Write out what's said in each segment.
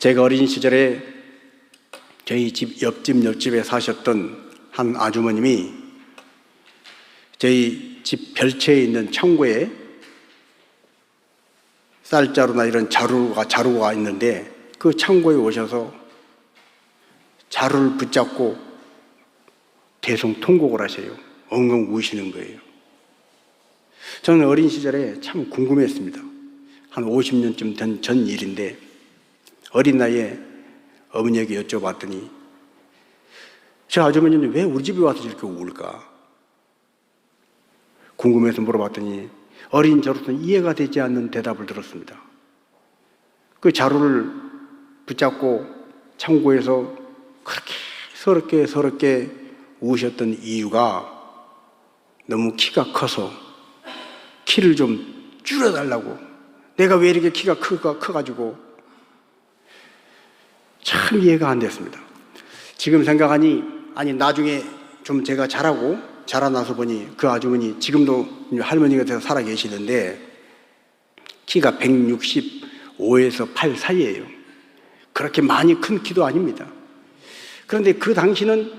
제가 어린 시절에 저희 집 옆집에 사셨던 한 아주머님이 저희 집 별채에 있는 창고에 쌀자루나 이런 자루가 있는데 그 창고에 오셔서 자루를 붙잡고 대성통곡을 하셔요. 엉엉 우시는 거예요. 저는 어린 시절에 참 궁금했습니다. 한 50년쯤 전 일인데 어린 나이에 어머니에게 여쭤봤더니 저 아주머니는 왜 우리 집에 와서 저렇게 울까? 궁금해서 물어봤더니 어린 저로서는 이해가 되지 않는 대답을 들었습니다. 그 자루를 붙잡고 창고에서 그렇게 서럽게 우셨던 이유가 너무 키가 커서 키를 좀 줄여달라고, 내가 왜 이렇게 키가 커가지고 참 이해가 안 됐습니다. 지금 생각하니 나중에 좀 제가 자라나서 보니 그 아주머니 지금도 할머니가 돼서 살아 계시는데 키가 165에서 8 사이예요. 그렇게 많이 큰 키도 아닙니다. 그런데 그 당시는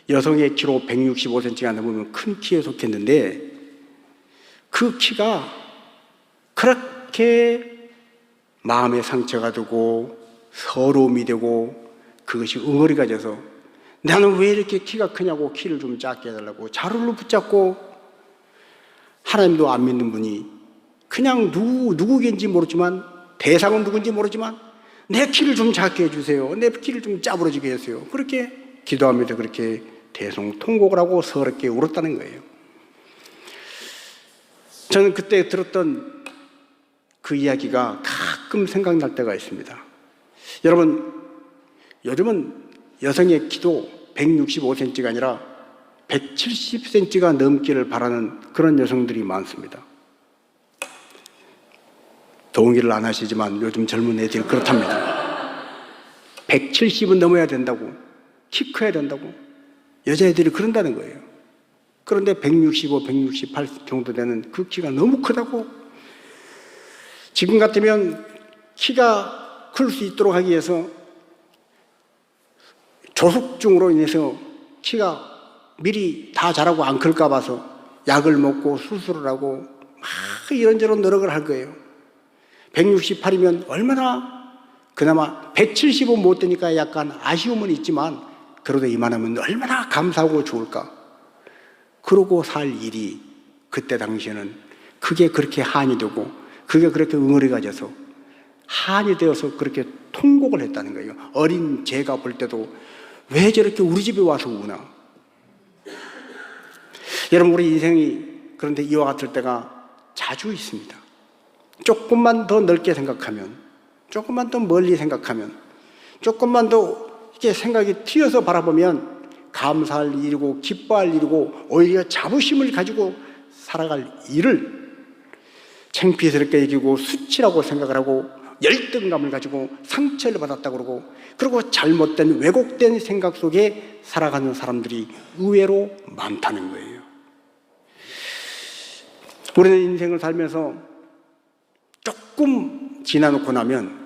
여성의 키로 165cm가 넘으면 큰 키에 속했는데 그 키가 그렇게 마음의 상처가 되고 서러움이 되고 그것이 응어리가 돼서 나는 왜 이렇게 키가 크냐고 키를 좀 작게 해달라고 자루를 붙잡고 하나님도 안 믿는 분이 그냥 누구인지 모르지만 대상은 누군지 모르지만 내 키를 좀 작게 해주세요. 내 키를 좀 짜부러지게 해주세요. 그렇게 기도하면서 그렇게 대성통곡을 하고 서럽게 울었다는 거예요. 저는 그때 들었던 그 이야기가 가끔 생각날 때가 있습니다. 여러분, 요즘은 여성의 키도 165cm가 아니라 170cm가 넘기를 바라는 그런 여성들이 많습니다. 동의를 안 하시지만 요즘 젊은 애들이 그렇답니다. 170은 넘어야 된다고, 키 커야 된다고 여자애들이 그런다는 거예요. 그런데 165, 168 정도 되는 그 키가 너무 크다고. 지금 같으면 키가 클 수 있도록 하기 위해서 조숙증으로 인해서 키가 미리 다 자라고 안 클까 봐서 약을 먹고 수술을 하고 막 이런저런 노력을 할 거예요. 168이면 얼마나, 그나마 170은 못 되니까 약간 아쉬움은 있지만 그래도 이만하면 얼마나 감사하고 좋을까. 그러고 살 일이 그때 당시에는 그게 그렇게 한이 되고 그게 그렇게 응어리가 져서 한이 되어서 그렇게 통곡을 했다는 거예요. 어린 제가 볼 때도 왜 저렇게 우리 집에 와서 우나. 여러분, 우리 인생이 그런데 이와 같을 때가 자주 있습니다. 조금만 더 넓게 생각하면, 조금만 더 멀리 생각하면, 조금만 더 이렇게 생각이 튀어서 바라보면 감사할 일이고 기뻐할 일이고 오히려 자부심을 가지고 살아갈 일을 창피스럽게 여기고 수치라고 생각을 하고 열등감을 가지고 상처를 받았다고 그러고 잘못된 왜곡된 생각 속에 살아가는 사람들이 의외로 많다는 거예요. 우리는 인생을 살면서 조금 지나놓고 나면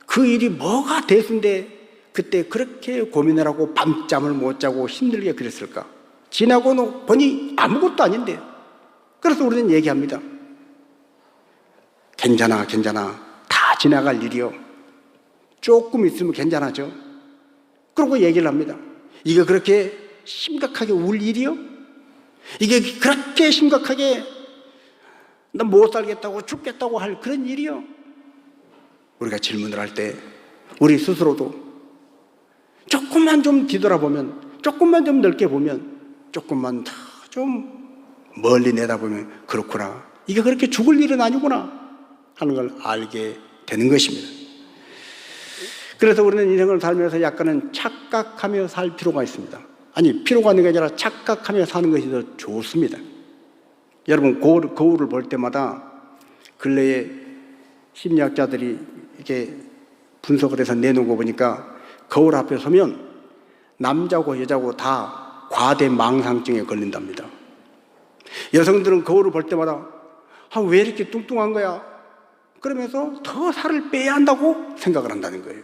그 일이 뭐가 대수인데 그때 그렇게 고민을 하고 밤잠을 못 자고 힘들게 그랬을까? 지나고 보니 아무것도 아닌데. 그래서 우리는 얘기합니다. 괜찮아. 다 지나갈 일이요. 조금 있으면 괜찮아져. 그러고 얘기를 합니다. 이게 그렇게 심각하게 울 일이요? 이게 그렇게 심각하게 나 못 살겠다고 죽겠다고 할 그런 일이요? 우리가 질문을 할 때 우리 스스로도 조금만 좀 뒤돌아보면, 조금만 좀 넓게 보면, 조금만 더 좀 멀리 내다보면 그렇구나, 이게 그렇게 죽을 일은 아니구나 하는 걸 알게 되는 것입니다. 그래서 우리는 인생을 살면서 약간은 착각하며 살 필요가 있습니다. 아니, 필요가 있는 게 아니라 착각하며 사는 것이 더 좋습니다. 여러분, 거울을 볼 때마다 근래에 심리학자들이 이렇게 분석을 해서 내놓은 거 보니까 거울 앞에 서면 남자고 여자고 다 과대망상증에 걸린답니다. 여성들은 거울을 볼 때마다 왜 이렇게 뚱뚱한 거야? 그러면서 더 살을 빼야 한다고 생각을 한다는 거예요.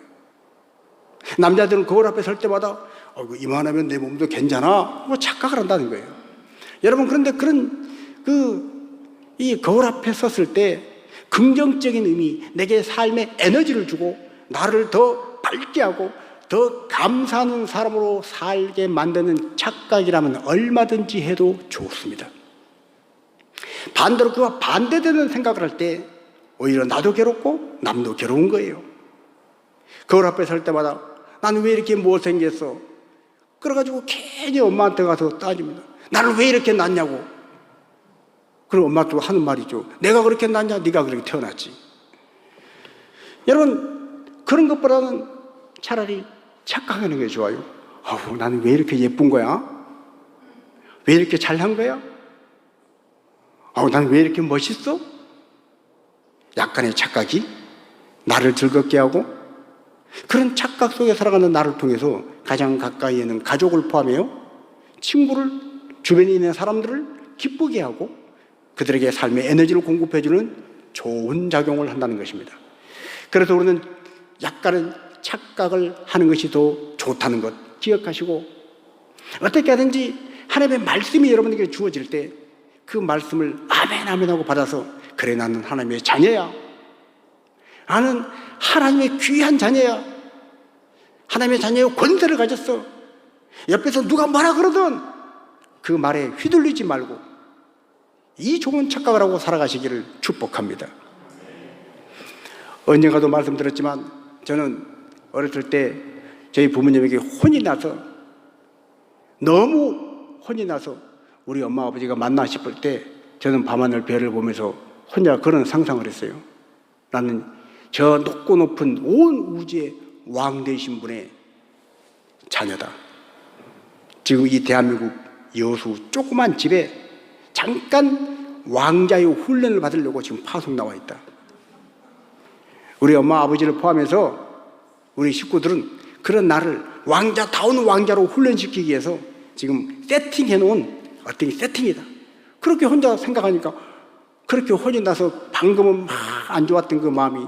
남자들은 거울 앞에 설 때마다 이만하면 내 몸도 괜찮아 뭐 착각을 한다는 거예요. 여러분, 그런데 이 거울 앞에 섰을 때 긍정적인 의미, 내게 삶의 에너지를 주고 나를 더 밝게 하고 더 감사하는 사람으로 살게 만드는 착각이라면 얼마든지 해도 좋습니다. 반대로 그와 반대되는 생각을 할 때 오히려 나도 괴롭고 남도 괴로운 거예요. 거울 앞에 설 때마다 나는 왜 이렇게 못생겼어? 그래가지고 괜히 엄마한테 가서 따집니다. 나를 왜 이렇게 낳냐고. 그럼 엄마도 하는 말이죠. 내가 그렇게 낳냐? 네가 그렇게 태어났지. 여러분, 그런 것보다는 차라리 착각하는 게 좋아요. 나는 왜 이렇게 예쁜 거야? 왜 이렇게 잘난 거야? 나는 왜 이렇게 멋있어? 약간의 착각이 나를 즐겁게 하고, 그런 착각 속에 살아가는 나를 통해서 가장 가까이 있는 가족을 포함해요 친구를, 주변에 있는 사람들을 기쁘게 하고 그들에게 삶의 에너지를 공급해주는 좋은 작용을 한다는 것입니다. 그래서 우리는 약간은 착각을 하는 것이 더 좋다는 것 기억하시고, 어떻게 하든지 하나님의 말씀이 여러분에게 주어질 때 그 말씀을 아멘 아멘 하고 받아서, 그래 나는 하나님의 자녀야, 나는 하나님의 귀한 자녀야, 하나님의 자녀의 권세를 가졌어, 옆에서 누가 뭐라 그러든 그 말에 휘둘리지 말고 이 좋은 착각을 하고 살아가시기를 축복합니다. 언젠가도 말씀드렸지만 저는 어렸을 때 저희 부모님에게 혼이 나서, 너무 혼이 나서 우리 엄마 아버지가 만나 싶을 때 저는 밤하늘 별을 보면서 혼자 그런 상상을 했어요. 나는 저 높고 높은 온 우주의 왕 되신 분의 자녀다. 지금 이 대한민국 여수 조그만 집에 잠깐 왕자의 훈련을 받으려고 지금 파송 나와 있다. 우리 엄마 아버지를 포함해서 우리 식구들은 그런 나를 왕자다운 왕자로 훈련시키기 위해서 지금 세팅해 놓은 어떤 세팅이다. 그렇게 혼자 생각하니까 그렇게 혼이 나서 방금은 막 안 좋았던 그 마음이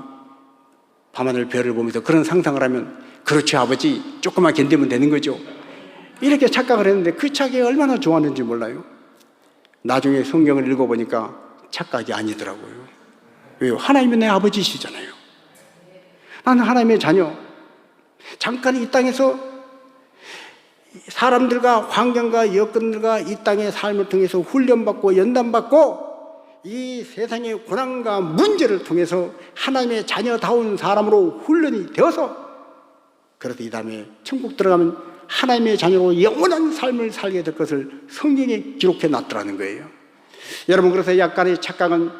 밤하늘 별을 보면서 그런 상상을 하면, 그렇지 아버지, 조금만 견디면 되는 거죠. 이렇게 착각을 했는데 그 착각이 얼마나 좋았는지 몰라요. 나중에 성경을 읽어보니까 착각이 아니더라고요. 왜요? 하나님이 내 아버지시잖아요. 나는 하나님의 자녀. 잠깐 이 땅에서 사람들과 환경과 여건들과 이 땅의 삶을 통해서 훈련받고 연단받고 이 세상의 고난과 문제를 통해서 하나님의 자녀다운 사람으로 훈련이 되어서, 그래서 이 다음에 천국 들어가면 하나님의 자녀로 영원한 삶을 살게 될 것을 성경에 기록해 놨더라는 거예요. 여러분, 그래서 약간의 착각은,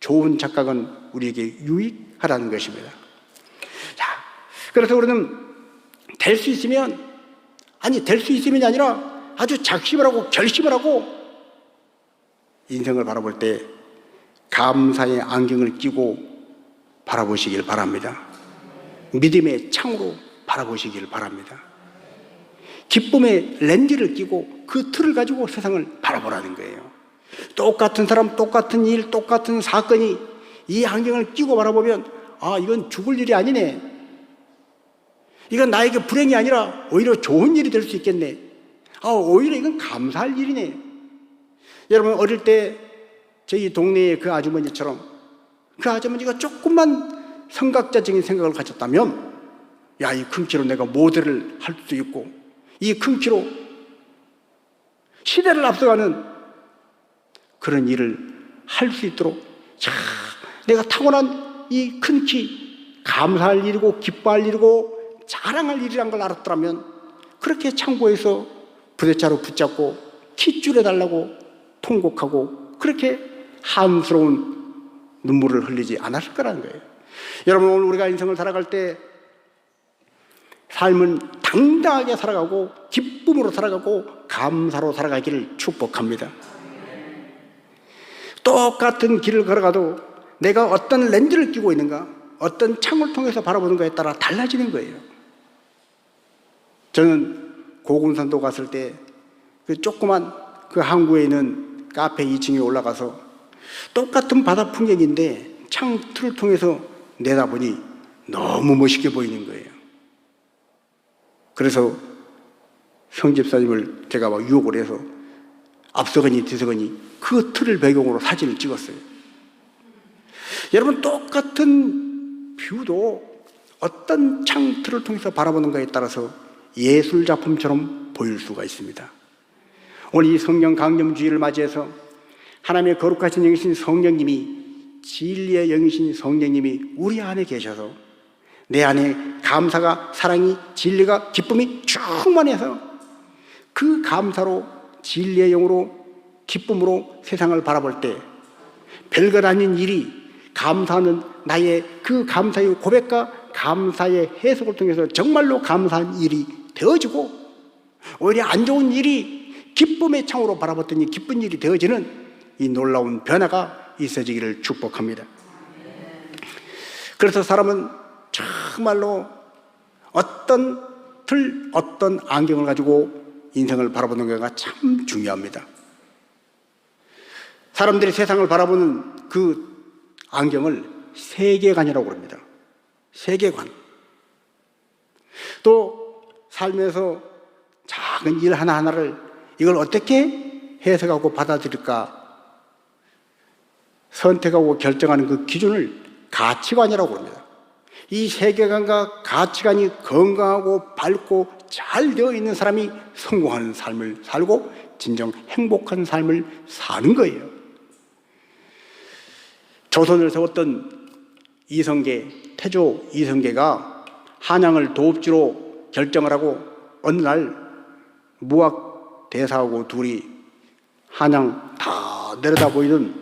좋은 착각은 우리에게 유익하다는 것입니다. 자, 그래서 우리는 될 수 있으면, 될 수 있으면이 아니라 아주 작심을 하고 결심을 하고 인생을 바라볼 때 감사의 안경을 끼고 바라보시길 바랍니다. 믿음의 창으로 바라보시길 바랍니다. 기쁨의 렌즈를 끼고 그 틀을 가지고 세상을 바라보라는 거예요. 똑같은 사람, 똑같은 일, 똑같은 사건이 이 안경을 끼고 바라보면, 이건 죽을 일이 아니네, 이건 나에게 불행이 아니라 오히려 좋은 일이 될 수 있겠네, 오히려 이건 감사할 일이네. 여러분, 어릴 때 저희 동네의 그 아주머니처럼, 그 아주머니가 조금만 성각자적인 생각을 가졌다면, 이 큰 키로 내가 모델을 할 수도 있고, 이 큰 키로 시대를 앞서가는 그런 일을 할 수 있도록, 내가 타고난 이 큰 키, 감사할 일이고 기뻐할 일이고 자랑할 일이란 걸 알았더라면 그렇게 창고에서 부대차로 붙잡고 킷줄에 달라고 통곡하고 그렇게 한스러운 눈물을 흘리지 않았을 거라는 거예요. 여러분, 오늘 우리가 인생을 살아갈 때 삶은 당당하게 살아가고 기쁨으로 살아가고 감사로 살아가기를 축복합니다. 똑같은 길을 걸어가도 내가 어떤 렌즈를 끼고 있는가, 어떤 창을 통해서 바라보는가에 따라 달라지는 거예요. 저는 고군산도 갔을 때 그 조그만 그 항구에 있는 카페 2층에 올라가서 똑같은 바다 풍경인데 창 틀을 통해서 내다보니 너무 멋있게 보이는 거예요. 그래서 성집사님을 제가 막 유혹을 해서 앞서거니 뒤서거니 그 틀을 배경으로 사진을 찍었어요. 여러분, 똑같은 뷰도 어떤 창틀을 통해서 바라보는가에 따라서 예술작품처럼 보일 수가 있습니다. 오늘 이 성령 강림주의를 맞이해서 하나님의 거룩하신 영이신 성령님이, 진리의 영이신 성령님이 우리 안에 계셔서 내 안에 감사가, 사랑이, 진리가, 기쁨이 충만해서 그 감사로, 진리의 영으로, 기쁨으로 세상을 바라볼 때 별것 아닌 일이 감사하는 나의 그 감사의 고백과 감사의 해석을 통해서 정말로 감사한 일이 되어지고, 오히려 안 좋은 일이 기쁨의 창으로 바라봤더니 기쁜 일이 되어지는 이 놀라운 변화가 있어지기를 축복합니다. 그래서 사람은 정말로 어떤 틀, 어떤 안경을 가지고 인생을 바라보는 것가 참 중요합니다. 사람들이 세상을 바라보는 그 안경을 세계관이라고 합니다. 세계관. 또 살면서 작은 일 하나하나를 이걸 어떻게 해석하고 받아들일까 선택하고 결정하는 그 기준을 가치관이라고 합니다. 이 세계관과 가치관이 건강하고 밝고 잘 되어 있는 사람이 성공하는 삶을 살고 진정 행복한 삶을 사는 거예요. 조선을 세웠던 이성계, 태조 이성계가 한양을 도읍지로 결정을 하고 어느 날 무학 대사하고 둘이 한양 다 내려다 보이던,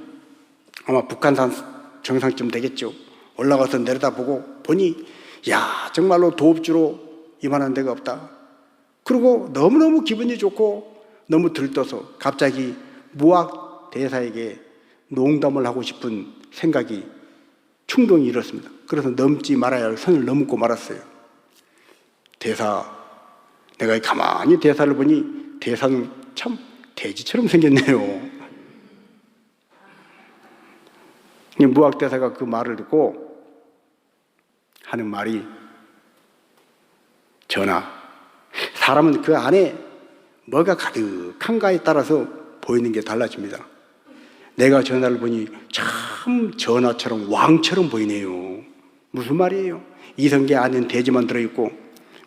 아마 북한산 정상쯤 되겠죠. 올라가서 내려다보고 보니 야, 정말로 도읍지로 이만한 데가 없다. 그리고 너무너무 기분이 좋고 너무 들떠서 갑자기 무학 대사에게 농담을 하고 싶은 생각이, 충동이 일었습니다. 그래서 넘지 말아야 할 선을 넘고 말았어요. 대사, 내가 가만히 대사를 보니 대사는 참 돼지처럼 생겼네요. 무학 대사가 그 말을 듣고 하는 말이, 전하, 사람은 그 안에 뭐가 가득한가에 따라서 보이는 게 달라집니다. 내가 전하를 보니 참 전하처럼 왕처럼 보이네요. 무슨 말이에요? 이성계 안에는 돼지만 들어있고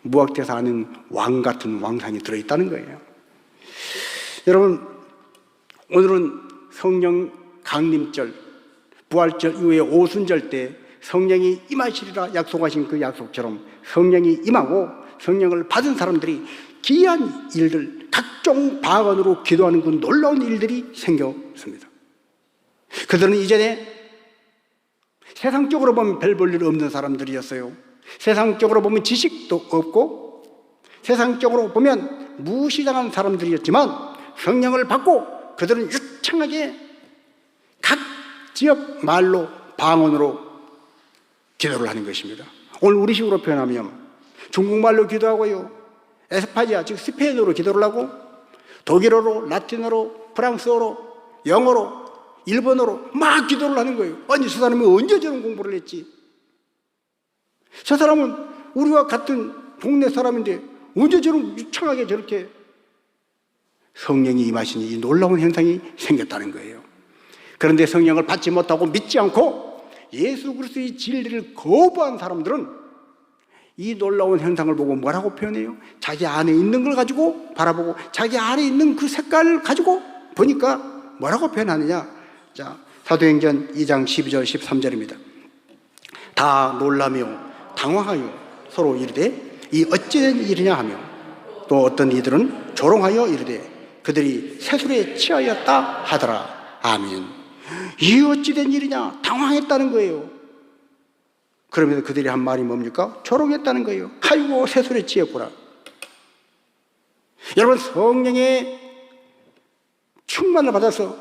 무학대사 안에는 왕 같은 왕상이 들어있다는 거예요. 여러분, 오늘은 성령 강림절, 부활절 이후에 오순절 때 성령이 임하시리라 약속하신 그 약속처럼 성령이 임하고 성령을 받은 사람들이 기이한 일들, 각종 방언으로 기도하는 그 놀라운 일들이 생겼습니다. 그들은 이전에 세상적으로 보면 별 볼 일 없는 사람들이었어요. 세상적으로 보면 지식도 없고 세상적으로 보면 무시당한 사람들이었지만 성령을 받고 그들은 유창하게 각 지역 말로 방언으로 기도를 하는 것입니다. 오늘 우리식으로 표현하면 중국말로 기도하고요, 에스파니아 즉 스페인어로 기도를 하고 독일어로, 라틴어로, 프랑스어로, 영어로, 일본어로 막 기도를 하는 거예요. 아니, 저 사람이 언제 저런 공부를 했지? 저 사람은 우리와 같은 동네 사람인데 언제 저런 유창하게 저렇게 성령이 임하시니 이 놀라운 현상이 생겼다는 거예요. 그런데 성령을 받지 못하고 믿지 않고 예수 그리스도의 진리를 거부한 사람들은 이 놀라운 현상을 보고 뭐라고 표현해요? 자기 안에 있는 걸 가지고 바라보고 자기 안에 있는 그 색깔을 가지고 보니까 뭐라고 표현하느냐? 자, 사도행전 2장 12절 13절입니다. 다 놀라며 당황하여 서로 이르되 이 어찌된 일이냐 하며 또 어떤 이들은 조롱하여 이르되 그들이 세술에 취하였다 하더라. 아멘. 이 어찌된 일이냐? 당황했다는 거예요. 그러면서 그들이 한 말이 뭡니까? 조롱했다는 거예요. 아이고, 세술에 취했구나. 여러분, 성령의 충만을 받아서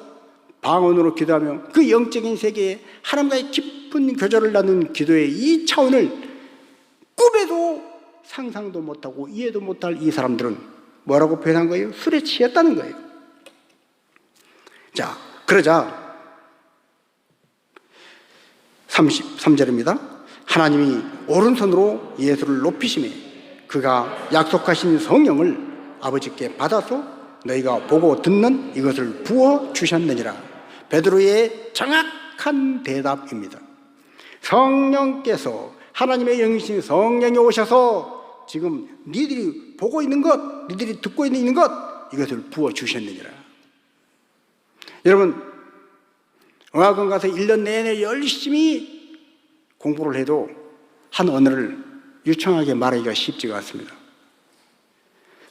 방언으로 기도하며 그 영적인 세계에 하나님과의 깊은 교제를 나누는 기도의 이 차원을 꿈에도 상상도 못하고 이해도 못할 이 사람들은 뭐라고 표현한 거예요? 술에 취했다는 거예요. 자, 그러자 33절입니다. 하나님이 오른손으로 예수를 높이시매 그가 약속하신 성령을 아버지께 받아서 너희가 보고 듣는 이것을 부어 주셨느니라. 베드로의 정확한 대답입니다. 성령께서, 하나님의 영이신 성령이 오셔서 지금 니들이 보고 있는 것, 니들이 듣고 있는 것, 이것을 부어 주셨느니라. 여러분, 어학원 가서 1년 내내 열심히 공부를 해도 한 언어를 유창하게 말하기가 쉽지가 않습니다.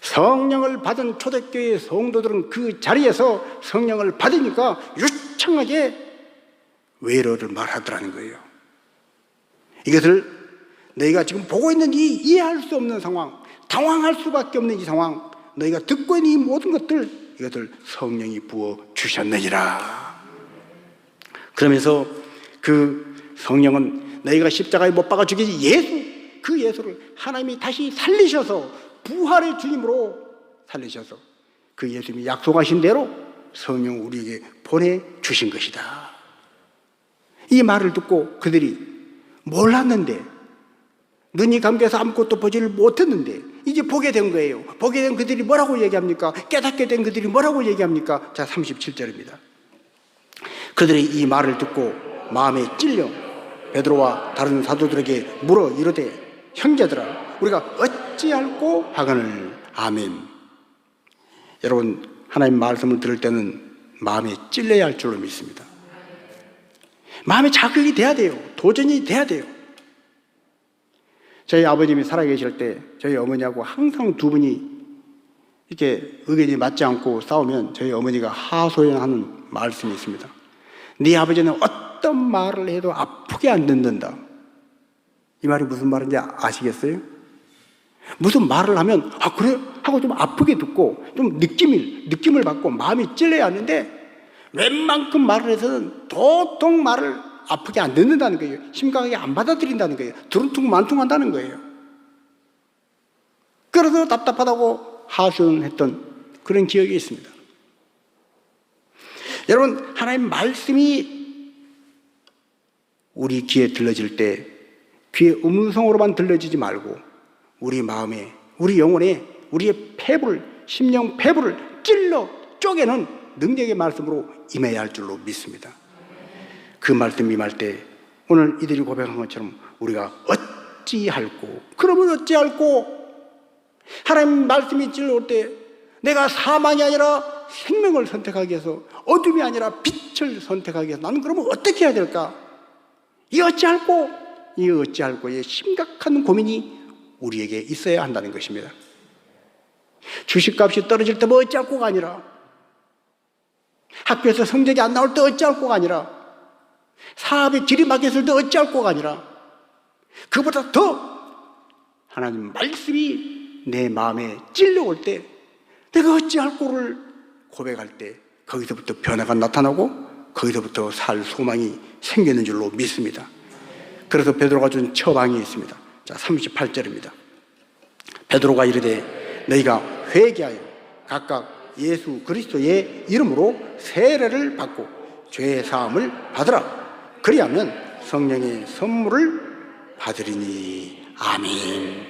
성령을 받은 초대교회 성도들은 그 자리에서 성령을 받으니까 유창하게 외로를 말하더라는 거예요. 이것을 너희가 지금 보고 있는 이 이해할 수 없는 상황, 당황할 수밖에 없는 이 상황, 너희가 듣고 있는 이 모든 것들, 이것을 성령이 부어 주셨느니라. 그러면서 그 성령은 너희가 십자가에 못 박아 죽이신 예수, 그 예수를 하나님이 다시 살리셔서 부활의 주님으로 살리셔서 그 예수님이 약속하신 대로 성령 우리에게 보내주신 것이다. 이 말을 듣고 그들이 몰랐는데, 눈이 감겨서 아무것도 보지를 못했는데 이제 보게 된 거예요. 보게 된 그들이 뭐라고 얘기합니까? 깨닫게 된 그들이 뭐라고 얘기합니까? 자, 37절입니다. 그들이 이 말을 듣고 마음에 찔려 베드로와 다른 사도들에게 물어 이르되, 형제들아, 우리가 어찌할꼬 하거늘. 아멘. 여러분, 하나님 말씀을 들을 때는 마음에 찔려야 할 줄로 믿습니다. 마음에 자극이 돼야 돼요. 도전이 돼야 돼요. 저희 아버님이 살아계실 때 저희 어머니하고 항상 두 분이 이렇게 의견이 맞지 않고 싸우면 저희 어머니가 하소연하는 말씀이 있습니다. 네 아버지는 어떤 말을 해도 아프게 안 듣는다. 이 말이 무슨 말인지 아시겠어요? 무슨 말을 하면 아 그래? 하고 좀 아프게 듣고 좀 느낌을 받고 마음이 찔려야 하는데, 웬만큼 말을 해서는 도통 말을 아프게 안 듣는다는 거예요. 심각하게 안 받아들인다는 거예요. 두루퉁만퉁한다는 거예요. 그래서 답답하다고 하소연했던 그런 기억이 있습니다. 여러분, 하나님 말씀이 우리 귀에 들려질 때 귀의 음성으로만 들려지지 말고 우리 마음에, 우리 영혼에, 우리의 폐부를, 심령 폐부를 찔러 쪼개는 능력의 말씀으로 임해야 할 줄로 믿습니다. 그 말씀 임할 때 오늘 이들이 고백한 것처럼 우리가 어찌할꼬, 그러면 어찌할꼬? 하나님 말씀이 찔러올 때 내가 사망이 아니라 생명을 선택하기 위해서, 어둠이 아니라 빛을 선택하기 위해서 나는 그러면 어떻게 해야 될까? 이 어찌할꼬? 이 어찌할꼬의 심각한 고민이 우리에게 있어야 한다는 것입니다. 주식값이 떨어질 때 뭐 어찌할꼬가 아니라, 학교에서 성적이 안 나올 때 어찌할꼬가 아니라, 사업의 길이 막혔을 때 어찌할꼬가 아니라, 그보다 더 하나님 말씀이 내 마음에 찔려올 때 내가 어찌할꼬를 고백할 때 거기서부터 변화가 나타나고 거기서부터 살 소망이 생기는 줄로 믿습니다. 그래서 베드로가 준 처방이 있습니다. 자, 38절입니다. 베드로가 이르되 너희가 회개하여 각각 예수 그리스도의 이름으로 세례를 받고 죄 사함을 받으라. 그리하면 성령의 선물을 받으리니. 아멘.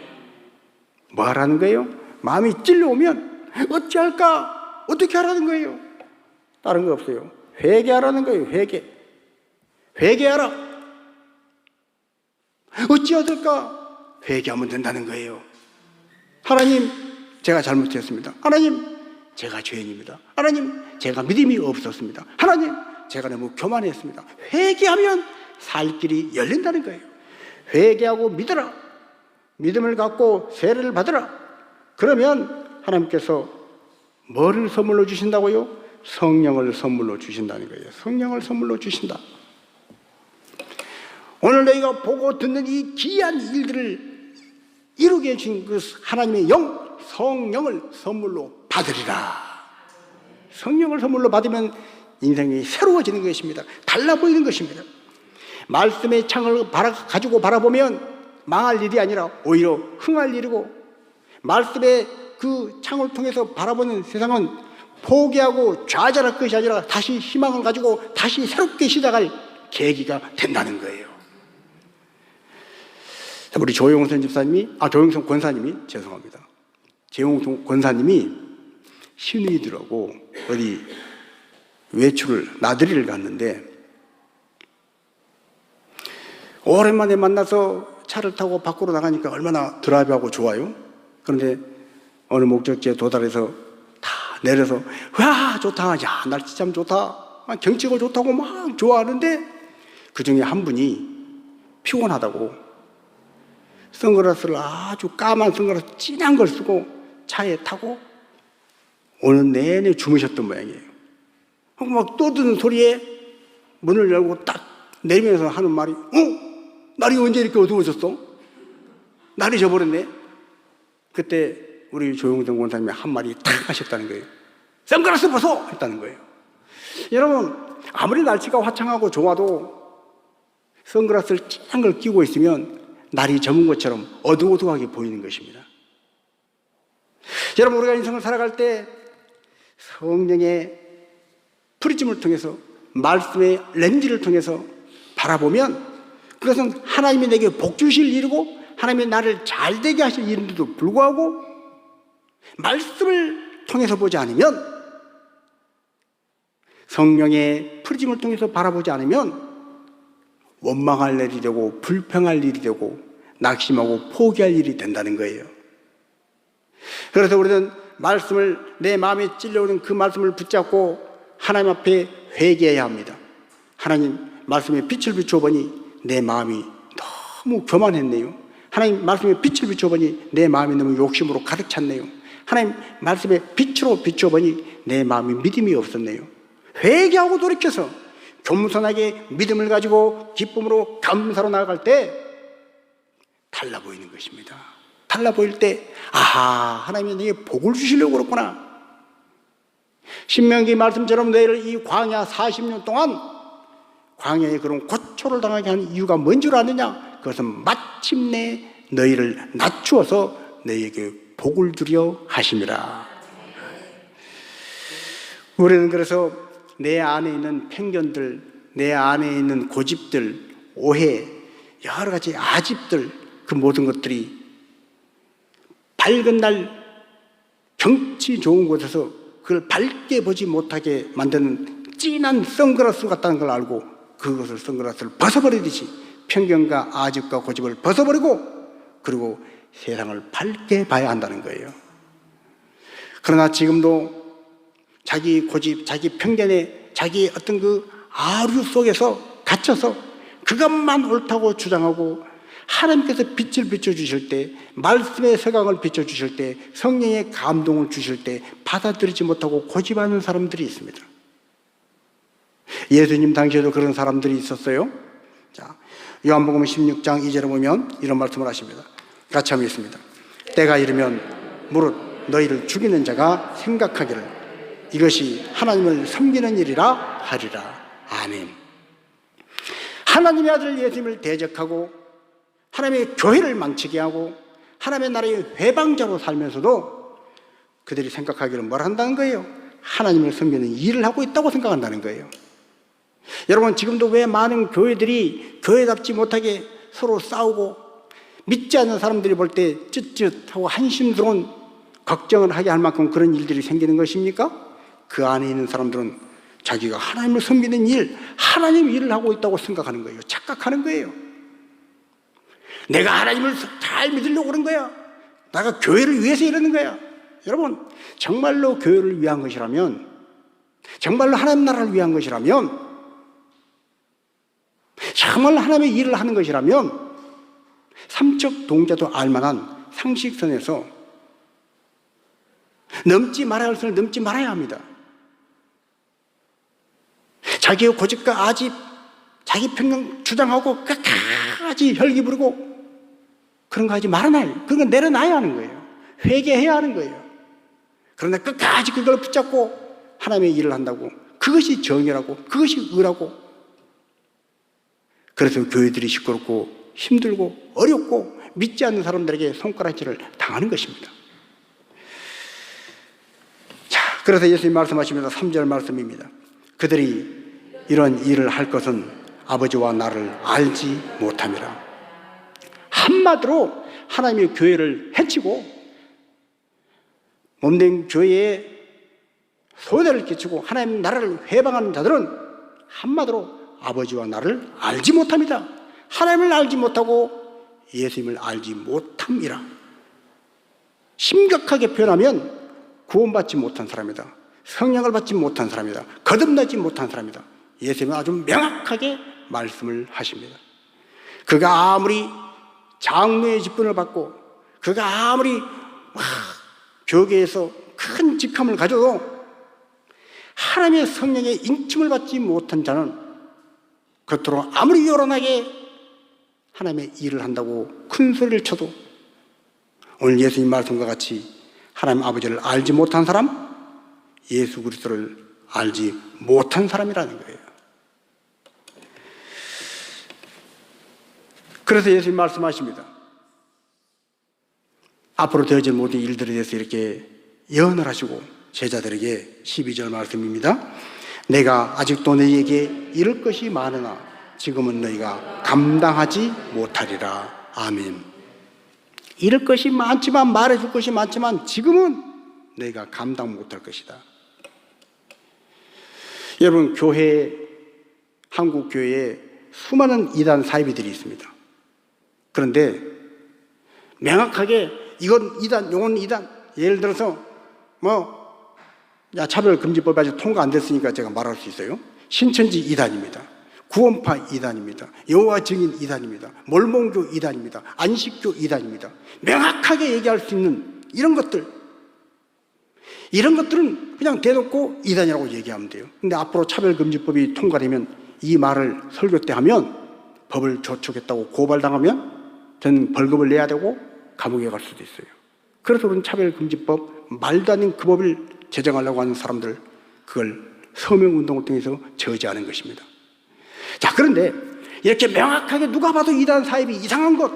뭐 하라는 거예요? 마음이 찔려오면 어찌할까? 어떻게 하라는 거예요? 다른 거 없어요. 회개하라는 거예요. 회개하라. 어찌해야 될까? 회개하면 된다는 거예요. 하나님, 제가 잘못했습니다. 하나님, 제가 죄인입니다. 하나님, 제가 믿음이 없었습니다. 하나님, 제가 너무 교만했습니다. 회개하면 살 길이 열린다는 거예요. 회개하고 믿어라. 믿음을 갖고 세례를 받으라. 그러면 하나님께서 뭐를 선물로 주신다고요? 성령을 선물로 주신다는 거예요. 성령을 선물로 주신다. 오늘 너희가 보고 듣는 이 귀한 일들을 이루게 해주신 그 하나님의 영, 성령을 선물로 받으리라. 성령을 선물로 받으면 인생이 새로워지는 것입니다. 달라 보이는 것입니다. 말씀의 창을 가지고 바라보면 망할 일이 아니라 오히려 흥할 일이고, 말씀의 그 창을 통해서 바라보는 세상은 포기하고 좌절할 것이 아니라 다시 희망을 가지고 다시 새롭게 시작할 계기가 된다는 거예요. 우리 조용선 집사님이, 조용선 권사님이, 죄송합니다. 조용선 권사님이 신우이들하고 어디 외출을, 나들이를 갔는데, 오랜만에 만나서 차를 타고 밖으로 나가니까 얼마나 드라이브하고 좋아요. 그런데 어느 목적지에 도달해서 다 내려서, 와, 좋다. 야, 날씨 참 좋다. 경치가 좋다고 막 좋아하는데, 그 중에 한 분이 피곤하다고 선글라스를, 아주 까만 선글라스 진한 걸 쓰고 차에 타고 오는 내내 주무셨던 모양이에요. 막 떠드는 소리에 문을 열고 딱 내리면서 하는 말이, 날이 언제 이렇게 어두워졌어? 날이 져버렸네. 그때 우리 조용정 권사님이 한 말이 탁 하셨다는 거예요. 선글라스 벗어! 했다는 거예요. 여러분, 아무리 날씨가 화창하고 좋아도 선글라스를 진한 걸 끼고 있으면 날이 저문 것처럼 어두워두하게 보이는 것입니다. 여러분, 우리가 인생을 살아갈 때 성령의 프리즘을 통해서, 말씀의 렌즈를 통해서 바라보면 그것은 하나님이 내게 복 주실 일이고 하나님이 나를 잘되게 하실 일인데도 불구하고 말씀을 통해서 보지 않으면, 성령의 프리즘을 통해서 바라보지 않으면 원망할 일이 되고 불평할 일이 되고 낙심하고 포기할 일이 된다는 거예요. 그래서 우리는 말씀을, 내 마음에 찔려오는 그 말씀을 붙잡고 하나님 앞에 회개해야 합니다. 하나님 말씀에 빛을 비춰보니 내 마음이 너무 교만했네요. 하나님 말씀에 빛을 비춰보니 내 마음이 너무 욕심으로 가득 찼네요. 하나님 말씀에 빛으로 비춰보니 내 마음이 믿음이 없었네요. 회개하고 돌이켜서 겸손하게 믿음을 가지고 기쁨으로 감사로 나아갈 때 달라 보이는 것입니다. 달라 보일 때, 아하, 하나님이 내게 복을 주시려고 그렇구나. 신명기 말씀처럼 너희를 이 광야 40년 동안 광야에 그런 고초를 당하게 한 이유가 뭔 줄 아느냐? 그것은 마침내 너희를 낮추어서 너희에게 복을 주려 하심이라. 우리는 그래서 내 안에 있는 편견들, 내 안에 있는 고집들, 오해, 여러 가지 아집들, 그 모든 것들이 밝은 날 경치 좋은 곳에서 그걸 밝게 보지 못하게 만드는 진한 선글라스 같다는 걸 알고 그것을, 선글라스를 벗어버리듯이 편견과 아집과 고집을 벗어버리고 그리고 세상을 밝게 봐야 한다는 거예요. 그러나 지금도 자기 고집, 자기 편견에, 자기 어떤 그 아류 속에서 갇혀서 그것만 옳다고 주장하고, 하나님께서 빛을 비춰주실 때, 말씀의 서강을 비춰주실 때, 성령의 감동을 주실 때 받아들이지 못하고 고집하는 사람들이 있습니다. 예수님 당시에도 그런 사람들이 있었어요. 자, 요한복음 16장 2절에 보면 이런 말씀을 하십니다. 같이 한번 읽습니다. 때가 이르면 무릇 너희를 죽이는 자가 생각하기를 이것이 하나님을 섬기는 일이라 하리라. 아멘. 하나님의 아들 예수님을 대적하고 하나님의 교회를 망치게 하고 하나님의 나라의 회방자로 살면서도 그들이 생각하기를 뭘 한다는 거예요? 하나님을 섬기는 일을 하고 있다고 생각한다는 거예요. 여러분, 지금도 왜 많은 교회들이 교회답지 못하게 서로 싸우고 믿지 않는 사람들이 볼 때 쯧쯧하고 한심스러운 걱정을 하게 할 만큼 그런 일들이 생기는 것입니까? 그 안에 있는 사람들은 자기가 하나님을 섬기는 일, 하나님 일을 하고 있다고 생각하는 거예요. 착각하는 거예요. 내가 하나님을 잘 믿으려고 그런 거야. 내가 교회를 위해서 이러는 거야. 여러분, 정말로 교회를 위한 것이라면, 정말로 하나님 나라를 위한 것이라면, 정말로 하나님의 일을 하는 것이라면 삼척 동자도 알만한 상식선에서 넘지 말아야 할 선을 넘지 말아야 합니다. 자기의 고집과 아집, 자기 편견 주장하고 끝까지 혈기 부르고 그런 거 하지 말아놔요. 그건 내려놔야 하는 거예요. 회개해야 하는 거예요. 그러나 끝까지 그걸 붙잡고 하나님의 일을 한다고, 그것이 정의라고, 그것이 의라고. 그래서 교회들이 시끄럽고 힘들고 어렵고 믿지 않는 사람들에게 손가락질을 당하는 것입니다. 자, 그래서 예수님 말씀하시면서 3절 말씀입니다. 그들이 이런 일을 할 것은 아버지와 나를 알지 못함이라. 한마디로 하나님의 교회를 해치고 몸된 교회에 소외를 끼치고 하나님 나라를 회방하는 자들은 한마디로 아버지와 나를 알지 못합니다. 하나님을 알지 못하고 예수님을 알지 못함이라. 심각하게 표현하면 구원받지 못한 사람이다. 성령을 받지 못한 사람이다. 거듭나지 못한 사람이다. 예수님은 아주 명확하게 말씀을 하십니다. 그가 아무리 장로의 직분을 받고 그가 아무리 교계에서 큰 직함을 가져도 하나님의 성령의 인침을 받지 못한 자는 겉으로 아무리 요란하게 하나님의 일을 한다고 큰 소리를 쳐도 오늘 예수님 말씀과 같이 하나님 아버지를 알지 못한 사람, 예수 그리스도를 알지 못한 사람이라는 거예요. 그래서 예수님 말씀하십니다. 앞으로 되어질 모든 일들에 대해서 이렇게 예언을 하시고 제자들에게 12절 말씀입니다. 내가 아직도 너희에게 이를 것이 많으나 지금은 너희가 감당하지 못하리라. 아멘. 이럴 것이 많지만, 말해줄 것이 많지만 지금은 너희가 감당 못할 것이다. 여러분, 한국 교회에 수많은 이단 사이비들이 있습니다. 그런데 명확하게 이건 이단, 요건 이단, 예를 들어서 차별금지법이 아직 통과 안 됐으니까 제가 말할 수 있어요. 신천지 이단입니다. 구원파 이단입니다. 여호와 증인 이단입니다. 몰몬교 이단입니다. 안식교 이단입니다. 명확하게 얘기할 수 있는 이런 것들은 그냥 대놓고 이단이라고 얘기하면 돼요. 근데 앞으로 차별금지법이 통과되면 이 말을 설교 때 하면 법을 저촉했다고 고발당하면 저는 벌금을 내야 되고 감옥에 갈 수도 있어요. 그래서 우리는 차별금지법, 말도 안 되는 그 법을 제정하려고 하는 사람들, 그걸 서명운동을 통해서 저지하는 것입니다. 자, 그런데 이렇게 명확하게 누가 봐도 이단 사입이 이상한 것,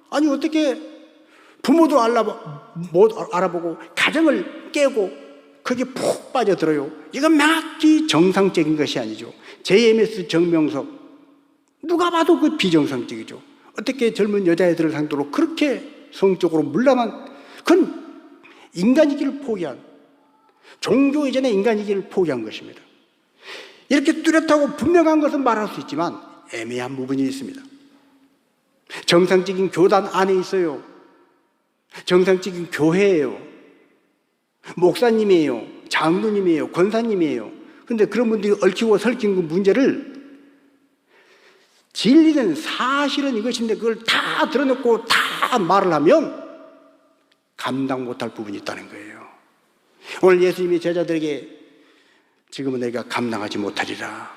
아니 어떻게 부모도 못 알아보고 가정을 깨고 거기에 푹 빠져들어요. 이건 명확히 정상적인 것이 아니죠. JMS 정명석, 누가 봐도 그 비정상적이죠. 어떻게 젊은 여자애들을 상대로 그렇게 성적으로 문란한, 그건 인간이기를 포기한, 종교 이전의 인간이기를 포기한 것입니다. 이렇게 뚜렷하고 분명한 것은 말할 수 있지만 애매한 부분이 있습니다. 정상적인 교단 안에 있어요. 정상적인 교회예요. 목사님이에요. 장로님이에요. 권사님이에요. 그런데 그런 분들이 얽히고 설킨 그 문제를 진리는 사실은 이것인데 그걸 다 드러내고 다 말을 하면 감당 못할 부분이 있다는 거예요. 오늘 예수님이 제자들에게 지금은 내가 감당하지 못하리라.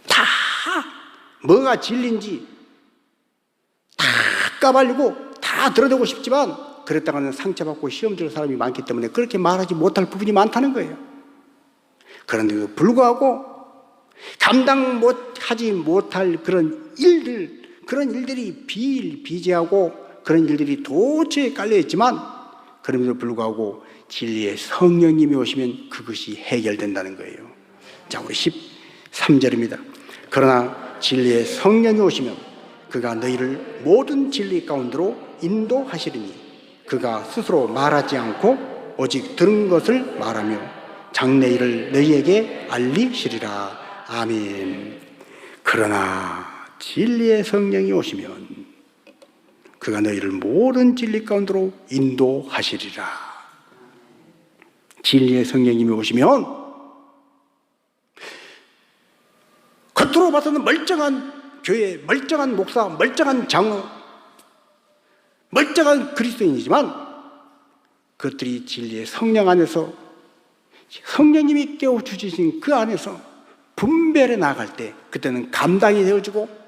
다 뭐가 진리인지 다 까발리고 다 드러내고 싶지만 그랬다가는 상처받고 시험 들 사람이 많기 때문에 그렇게 말하지 못할 부분이 많다는 거예요. 그런데도 불구하고 감당하지 못할 그런 일들이 비일비재하고 그런 일들이 도처에 깔려있지만 그럼에도 불구하고 진리의 성령님이 오시면 그것이 해결된다는 거예요. 자, 우리 13절입니다. 그러나 진리의 성령이 오시면 그가 너희를 모든 진리 가운데로 인도하시리니 그가 스스로 말하지 않고 오직 들은 것을 말하며 장래일을 너희에게 알리시리라. 아멘. 그러나 진리의 성령이 오시면 그가 너희를 모든 진리 가운데로 인도하시리라. 진리의 성령님이 오시면 겉으로 봐서는 멀쩡한 교회, 멀쩡한 목사, 멀쩡한 장로, 멀쩡한 그리스도인이지만 그것들이 진리의 성령 안에서 성령님이 깨워주신 그 안에서 분별해 나갈 때 그때는 감당이 되어지고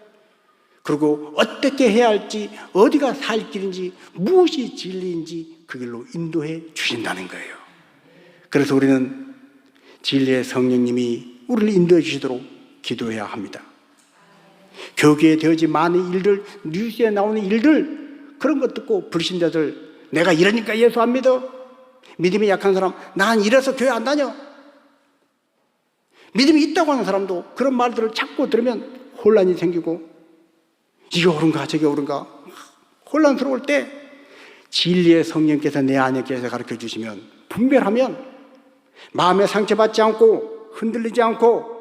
그리고 어떻게 해야 할지, 어디가 살 길인지, 무엇이 진리인지 그 길로 인도해 주신다는 거예요. 그래서 우리는 진리의 성령님이 우리를 인도해 주시도록 기도해야 합니다. 교계에 되어진 많은 일들, 뉴스에 나오는 일들, 그런 것 듣고 불신자들, 내가 이러니까 예수 안 믿어? 믿음이 약한 사람, 난 이래서 교회 안 다녀? 믿음이 있다고 하는 사람도 그런 말들을 자꾸 들으면 혼란이 생기고 이게 옳은가 저게 옳은가 혼란스러울 때 진리의 성령께서 내 안에 계셔 가르쳐 주시면, 분별하면 마음에 상처받지 않고 흔들리지 않고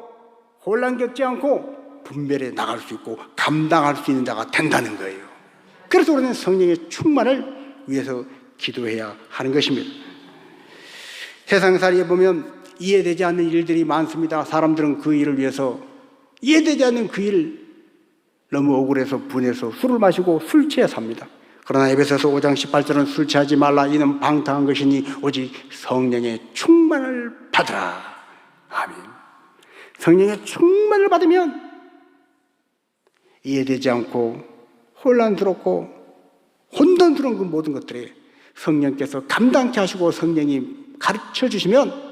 혼란 겪지 않고 분별해 나갈 수 있고 감당할 수 있는 자가 된다는 거예요. 그래서 우리는 성령의 충만을 위해서 기도해야 하는 것입니다. 세상살이에 보면 이해되지 않는 일들이 많습니다. 사람들은 그 일을 위해서 이해되지 않는 그 일 너무 억울해서 분해서 술을 마시고 술 취해 삽니다. 그러나 에베소서 5장 18절은 술 취하지 말라. 이는 방탕한 것이니 오직 성령의 충만을 받으라. 아멘. 성령의 충만을 받으면 이해되지 않고 혼란스럽고 혼돈스러운 그 모든 것들에 성령께서 감당케 하시고 성령이 가르쳐 주시면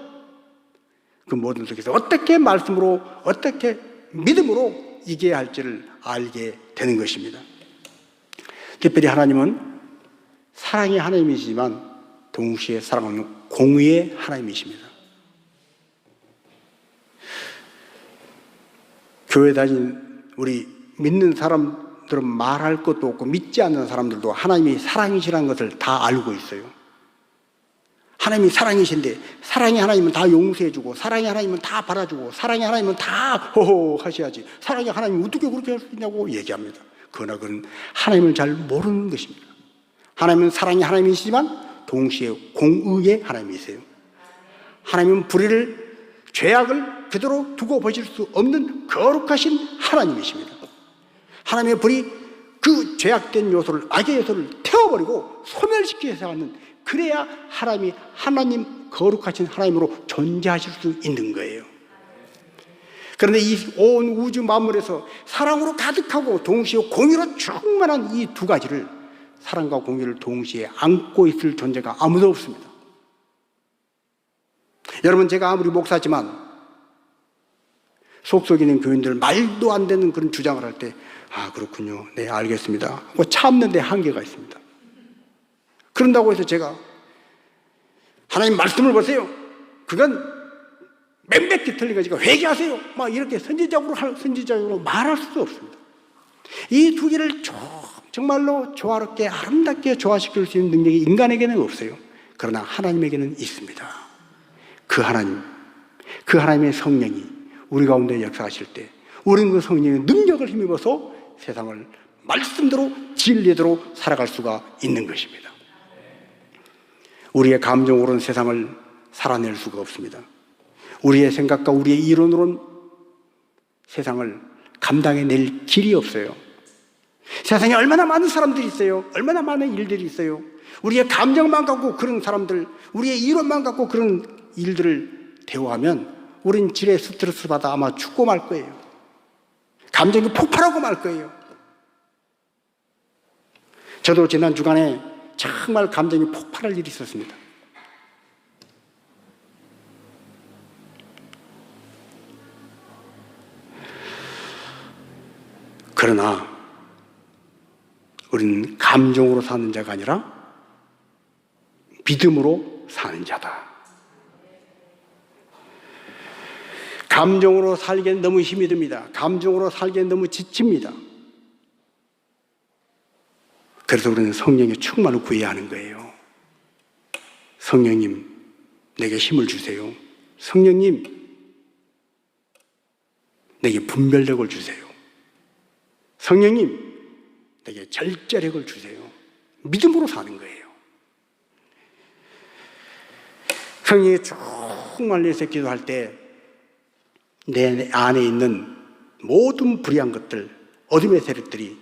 그 모든 속에서 어떻게 말씀으로 어떻게 믿음으로 이겨야 할지를 알게 되는 것입니다. 특별히 하나님은 사랑의 하나님이시지만 동시에 사랑하는 공의의 하나님이십니다. 교회 다닌 우리 믿는 사람들은 말할 것도 없고 믿지 않는 사람들도 하나님이 사랑이시라는 것을 다 알고 있어요. 하나님이 사랑이신데 사랑의 하나님은 다 용서해주고 사랑의 하나님은 다 받아주고 사랑의 하나님은 다 호호 하셔야지 사랑의 하나님이 어떻게 그렇게 할 수 있냐고 얘기합니다. 그러나 그건 하나님을 잘 모르는 것입니다. 하나님은 사랑의 하나님이시지만 동시에 공의의 하나님이세요. 하나님은 불의를 죄악을 그대로 두고 보실 수 없는 거룩하신 하나님이십니다. 하나님의 불이 그 죄악된 요소를 악의 요소를 태워버리고 소멸시켜야 하는, 그래야 하나님이 하나님 거룩하신 하나님으로 존재하실 수 있는 거예요. 그런데 이 온 우주 만물에서 사랑으로 가득하고 동시에 공의로 충만한 이 두 가지를, 사랑과 공의를 동시에 안고 있을 존재가 아무도 없습니다. 여러분, 제가 아무리 목사지만 속속이는 교인들 말도 안 되는 그런 주장을 할 때 아 그렇군요, 네 알겠습니다 하고 참는 데 한계가 있습니다. 그런다고 해서 제가 하나님 말씀을 보세요, 그건 맹백히 틀린 거니까 회개하세요 막 이렇게 선지자적으로 말할 수 없습니다. 이 두 개를 정말로 조화롭게 아름답게 조화시킬 수 있는 능력이 인간에게는 없어요. 그러나 하나님에게는 있습니다. 그 하나님의 성령이 우리 가운데 역사하실 때 우리는 그 성령의 능력을 힘입어서 세상을 말씀대로 진리대로 살아갈 수가 있는 것입니다. 우리의 감정으로는 세상을 살아낼 수가 없습니다. 우리의 생각과 우리의 이론으로는 세상을 감당해낼 길이 없어요. 세상에 얼마나 많은 사람들이 있어요. 얼마나 많은 일들이 있어요. 우리의 감정만 갖고 그런 사람들, 우리의 이론만 갖고 그런 일들을 대화하면 우린 질에 스트레스 받아 아마 죽고 말 거예요. 감정이 폭발하고 말 거예요. 저도 지난 주간에 정말 감정이 폭발할 일이 있었습니다. 그러나 우리는 감정으로 사는 자가 아니라 믿음으로 사는 자다. 감정으로 살기엔 너무 힘이 듭니다. 감정으로 살기엔 너무 지칩니다. 그래서 우리는 성령의 충만을 구해야 하는 거예요. 성령님, 내게 힘을 주세요. 성령님, 내게 분별력을 주세요. 성령님, 내게 절제력을 주세요. 믿음으로 사는 거예요. 성령의 충만을 위해서 기도할 때 내 안에 있는 모든 불의한 것들, 어둠의 세력들이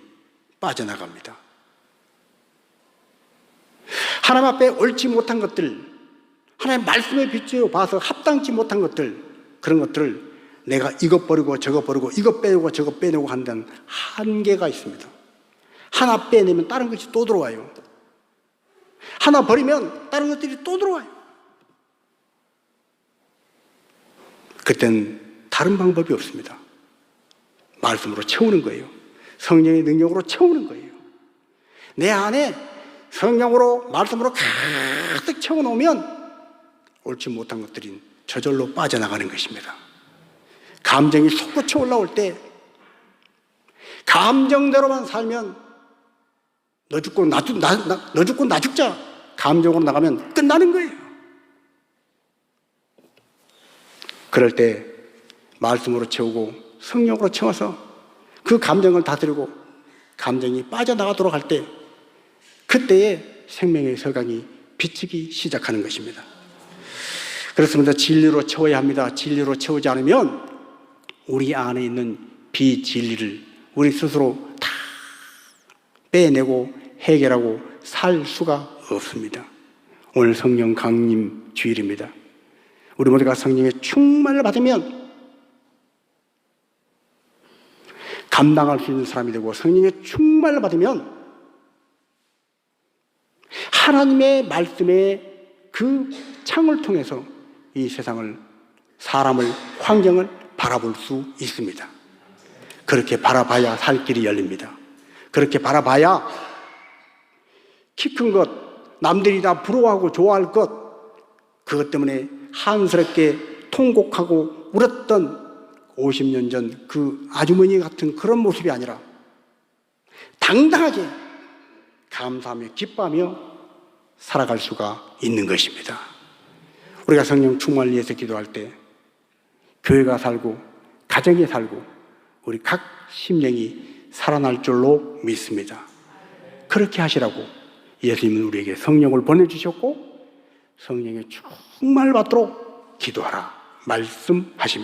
빠져나갑니다. 하나님 앞에 옳지 못한 것들, 하나님 말씀의 빛으로 봐서 합당치 못한 것들, 그런 것들을 내가 이것 버리고 저것 버리고 이것 빼고 저것 빼내고 한다는 한계가 있습니다. 하나 빼내면 다른 것이 또 들어와요. 하나 버리면 다른 것들이 또 들어와요. 그땐 다른 방법이 없습니다. 말씀으로 채우는 거예요. 성령의 능력으로 채우는 거예요. 내 안에 성령으로 말씀으로 가득 채워놓으면 옳지 못한 것들이 저절로 빠져나가는 것입니다. 감정이 솟구쳐 올라올 때 감정대로만 살면 너 죽고 나 죽자. 감정으로 나가면 끝나는 거예요. 그럴 때 말씀으로 채우고 성령으로 채워서 그 감정을 다스리고 감정이 빠져나가도록 할 때 그때에 생명의 서강이 비치기 시작하는 것입니다. 그렇습니다. 진리로 채워야 합니다. 진리로 채우지 않으면 우리 안에 있는 비진리를 우리 스스로 다 빼내고 해결하고 살 수가 없습니다. 오늘 성령 강림 주일입니다. 우리 모두가 성령의 충만을 받으면 감당할 수 있는 사람이 되고 성령의 충만을 받으면 하나님의 말씀의 그 창을 통해서 이 세상을, 사람을, 환경을 바라볼 수 있습니다. 그렇게 바라봐야 살 길이 열립니다. 그렇게 바라봐야 키 큰 것, 남들이 다 부러워하고 좋아할 것, 그것 때문에 한스럽게 통곡하고 울었던 50년 전 그 아주머니 같은 그런 모습이 아니라 당당하게 감사하며 기뻐하며 살아갈 수가 있는 것입니다. 우리가 성령 충만을 위해서 기도할 때 교회가 살고 가정이 살고 우리 각 심령이 살아날 줄로 믿습니다. 그렇게 하시라고 예수님은 우리에게 성령을 보내주셨고 성령의 충만을 받도록 기도하라 말씀하십니다.